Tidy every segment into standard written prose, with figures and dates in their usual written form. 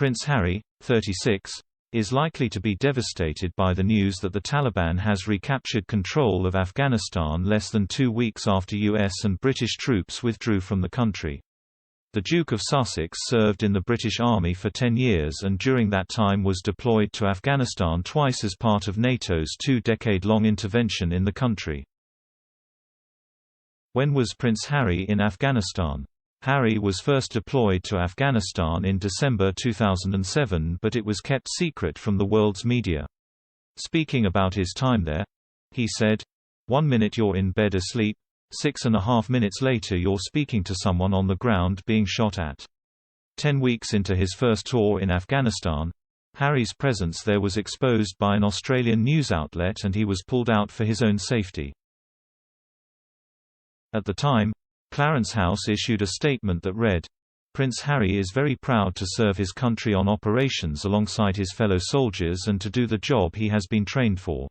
Prince Harry, 36, is likely to be devastated by the news that the Taliban has recaptured control of Afghanistan less than 2 weeks after US and British troops withdrew from the country. The Duke of Sussex served in the British Army for 10 years and during that time was deployed to Afghanistan twice as part of NATO's 2-decade-long intervention in the country. When was Prince Harry in Afghanistan? Harry was first deployed to Afghanistan in December 2007, but it was kept secret from the world's media. Speaking about his time there, he said, "1 minute you're in bed asleep, 6.5 minutes later you're speaking to someone on the ground being shot at." 10 weeks into his first tour in Afghanistan, Harry's presence there was exposed by an Australian news outlet and he was pulled out for his own safety. At the time, Clarence House issued a statement that read, "Prince Harry is very proud to serve his country on operations alongside his fellow soldiers and to do the job he has been trained for."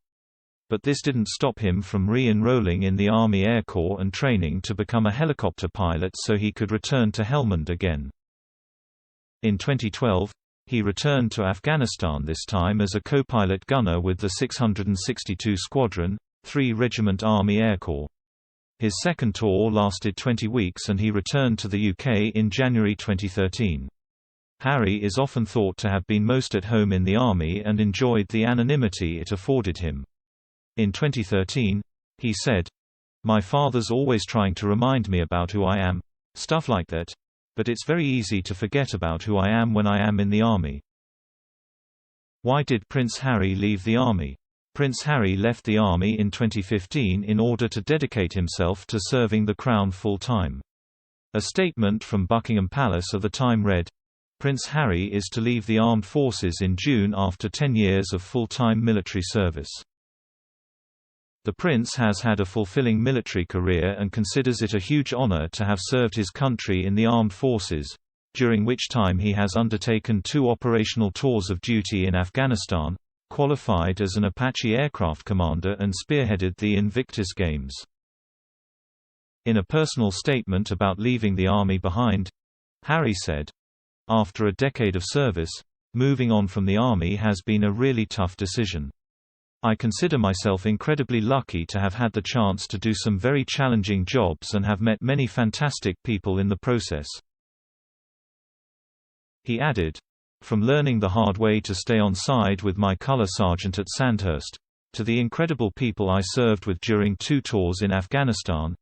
But this didn't stop him from re-enrolling in the Army Air Corps and training to become a helicopter pilot so he could return to Helmand again. In 2012, he returned to Afghanistan, this time as a co-pilot gunner with the 662 Squadron, 3 Regiment Army Air Corps. His second tour lasted 20 weeks and he returned to the UK in January 2013. Harry is often thought to have been most at home in the Army and enjoyed the anonymity it afforded him. In 2013, he said, "My father's always trying to remind me about who I am, stuff like that, but it's very easy to forget about who I am when I am in the Army." Why did Prince Harry leave the Army? Prince Harry left the Army in 2015 in order to dedicate himself to serving the Crown full-time. A statement from Buckingham Palace at the time read, "Prince Harry is to leave the armed forces in June after 10 years of full-time military service." The Prince has had a fulfilling military career and considers it a huge honor to have served his country in the armed forces, during which time he has undertaken 2 operational tours of duty in Afghanistan, qualified as an Apache aircraft commander and spearheaded the Invictus Games. In a personal statement about leaving the Army behind, Harry said, "After a decade of service, moving on from the Army has been a really tough decision. I consider myself incredibly lucky to have had the chance to do some very challenging jobs and have met many fantastic people in the process." He added, "From learning the hard way to stay on side with my color sergeant at Sandhurst, to the incredible people I served with during 2 tours in Afghanistan,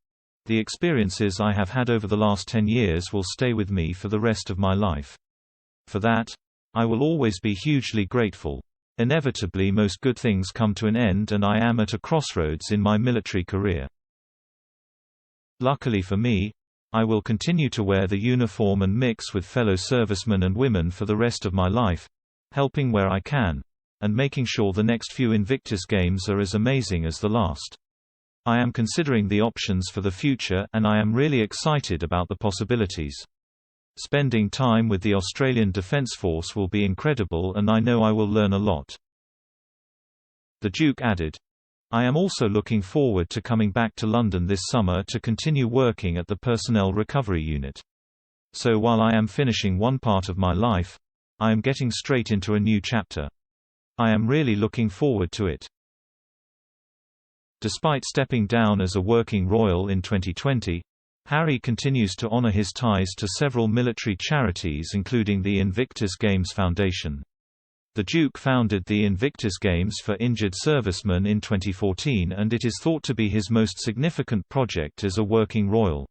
the experiences I have had over the last 10 years will stay with me for the rest of my life. For that, I will always be hugely grateful. Inevitably most good things come to an end and I am at a crossroads in my military career. Luckily for me, I will continue to wear the uniform and mix with fellow servicemen and women for the rest of my life, helping where I can, and making sure the next few Invictus Games are as amazing as the last. I am considering the options for the future and I am really excited about the possibilities. Spending time with the Australian Defence Force will be incredible and I know I will learn a lot." The Duke added, "I am also looking forward to coming back to London this summer to continue working at the Personnel Recovery Unit. So while I am finishing one part of my life, I am getting straight into a new chapter. I am really looking forward to it." Despite stepping down as a working royal in 2020, Harry continues to honor his ties to several military charities including the Invictus Games Foundation. The Duke founded the Invictus Games for injured servicemen in 2014 and it is thought to be his most significant project as a working royal.